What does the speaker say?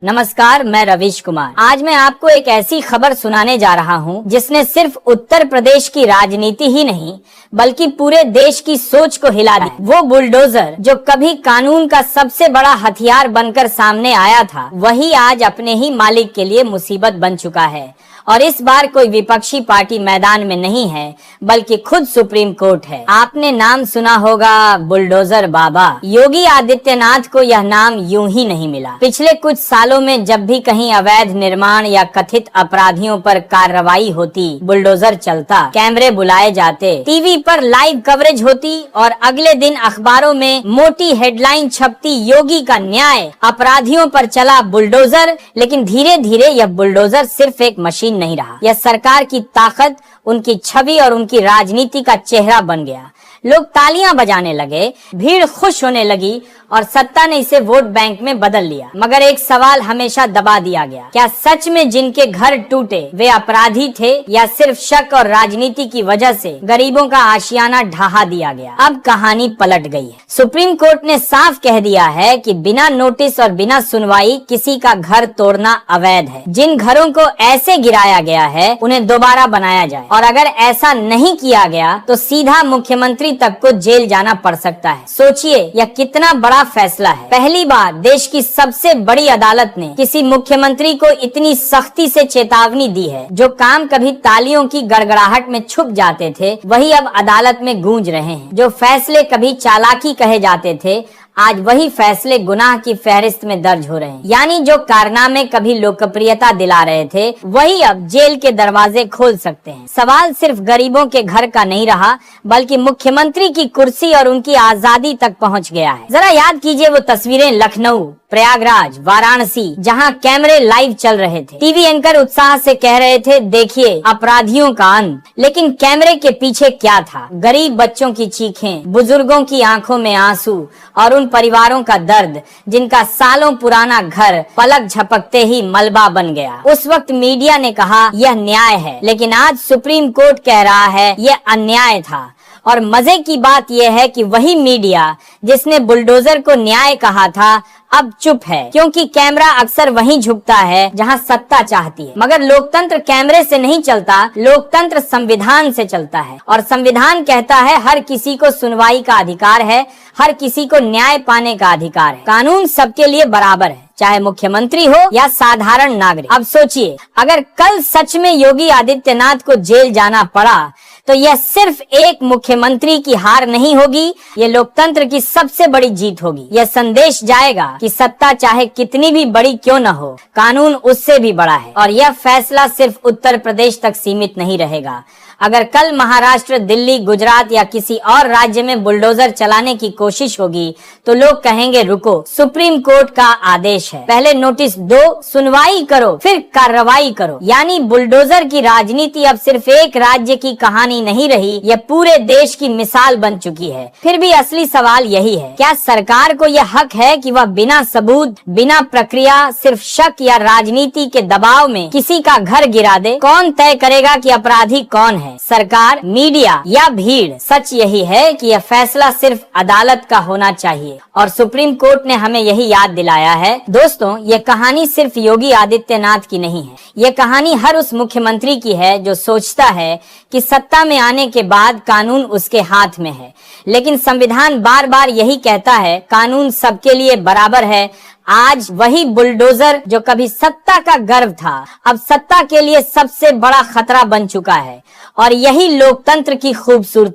नमस्कार, मैं रवीश कुमार। आज मैं आपको एक ऐसी खबर सुनाने जा रहा हूं जिसने सिर्फ उत्तर प्रदेश की राजनीति ही नहीं बल्कि पूरे देश की सोच को हिला दी। वो बुलडोजर जो कभी कानून का सबसे बड़ा हथियार बनकर सामने आया था, वही आज अपने ही मालिक के लिए मुसीबत बन चुका है। और इस बार कोई विपक्षी पार्टी मैदान में नहीं है बल्कि खुद सुप्रीम कोर्ट है। आपने नाम सुना होगा, बुलडोजर बाबा। योगी आदित्यनाथ को यह नाम यूं ही नहीं मिला। पिछले कुछ सालों में जब भी कहीं अवैध निर्माण या कथित अपराधियों पर कार्रवाई होती, बुलडोजर चलता, कैमरे बुलाए जाते, टीवी पर लाइव कवरेज होती और अगले दिन अखबारों में मोटी हेडलाइन छपती, योगी का न्याय, अपराधियों पर चला बुलडोजर। लेकिन धीरे धीरे यह बुलडोजर सिर्फ एक मशीन नहीं रहा, यह सरकार की ताकत, उनकी छवि और उनकी राजनीति का चेहरा बन गया। लोग तालियां बजाने लगे, भीड़ खुश होने लगी और सत्ता ने इसे वोट बैंक में बदल लिया। मगर एक सवाल हमेशा दबा दिया गया, क्या सच में जिनके घर टूटे वे अपराधी थे या सिर्फ शक और राजनीति की वजह से गरीबों का आशियाना ढहा दिया गया? अब कहानी पलट गई है। सुप्रीम कोर्ट ने साफ कह दिया है कि बिना नोटिस और बिना सुनवाई किसी का घर तोड़ना अवैध है। जिन घरों को ऐसे गिराया गया है उन्हें दोबारा बनाया जाए, और अगर ऐसा नहीं किया गया तो सीधा मुख्यमंत्री तक को जेल जाना पड़ सकता है। सोचिए यह कितना बड़ा फैसला है। पहली बार देश की सबसे बड़ी अदालत ने किसी मुख्यमंत्री को इतनी सख्ती से चेतावनी दी है। जो काम कभी तालियों की गड़गड़ाहट में छुप जाते थे, वही अब अदालत में गूंज रहे हैं। जो फैसले कभी चालाकी कहे जाते थे, आज वही फैसले गुनाह की फहरिस्त में दर्ज हो रहे हैं। यानी जो कारनामे कभी लोकप्रियता दिला रहे थे, वही अब जेल के दरवाजे खोल सकते हैं। सवाल सिर्फ गरीबों के घर का नहीं रहा बल्कि मुख्यमंत्री की कुर्सी और उनकी आजादी तक पहुंच गया है। जरा याद कीजिए वो तस्वीरें लखनऊ, प्रयागराज, वाराणसी, जहां कैमरे लाइव चल रहे थे। टीवी एंकर उत्साह से कह रहे थे, देखिए अपराधियों का अंत। लेकिन कैमरे के पीछे क्या था? गरीब बच्चों की चीखें, बुजुर्गों की आंखों में आंसू और उन परिवारों का दर्द जिनका सालों पुराना घर पलक झपकते ही मलबा बन गया। उस वक्त मीडिया ने कहा यह न्याय है, लेकिन आज सुप्रीम कोर्ट कह रहा है यह अन्याय था। और मजे की बात यह है कि वही मीडिया जिसने बुलडोजर को न्याय कहा था, अब चुप है, क्योंकि कैमरा अक्सर वहीं झुकता है जहां सत्ता चाहती है। मगर लोकतंत्र कैमरे से नहीं चलता, लोकतंत्र संविधान से चलता है। और संविधान कहता है हर किसी को सुनवाई का अधिकार है, हर किसी को न्याय पाने का अधिकार है। कानून सबके लिए बराबर है, चाहे मुख्यमंत्री हो या साधारण नागरिक। अब सोचिए, अगर कल सच में योगी आदित्यनाथ को जेल जाना पड़ा तो यह सिर्फ एक मुख्यमंत्री की हार नहीं होगी, ये लोकतंत्र की सबसे बड़ी जीत होगी। यह संदेश जाएगा कि सत्ता चाहे कितनी भी बड़ी क्यों न हो, कानून उससे भी बड़ा है। और यह फैसला सिर्फ उत्तर प्रदेश तक सीमित नहीं रहेगा। अगर कल महाराष्ट्र, दिल्ली, गुजरात या किसी और राज्य में बुलडोजर चलाने की कोशिश होगी तो लोग कहेंगे रुको, सुप्रीम कोर्ट का आदेश है, पहले नोटिस दो, सुनवाई करो, फिर कार्रवाई करो। यानी बुलडोजर की राजनीति अब सिर्फ एक राज्य की कहानी नहीं रही, यह पूरे देश की मिसाल बन चुकी है। फिर भी असली सवाल यही है, क्या सरकार को यह हक है कि वह बिना सबूत, बिना प्रक्रिया, सिर्फ शक या राजनीति के दबाव में किसी का घर गिरा दे? कौन तय करेगा कि अपराधी कौन है, सरकार, मीडिया या भीड़? सच यही है कि यह फैसला सिर्फ अदालत का होना चाहिए और सुप्रीम कोर्ट ने हमें यही याद दिलाया है। दोस्तों, यह कहानी सिर्फ योगी आदित्यनाथ की नहीं है, यह कहानी हर उस मुख्यमंत्री की है जो सोचता है कि सत्ता में आने के बाद कानून उसके हाथ में है। लेकिन संविधान बार बार यही कहता है, कानून सबके लिए बराबर है। आज वही बुलडोजर जो कभी सत्ता का गर्व था, अब सत्ता के लिए सबसे बड़ा खतरा बन चुका है। और यही लोकतंत्र की खूबसूरती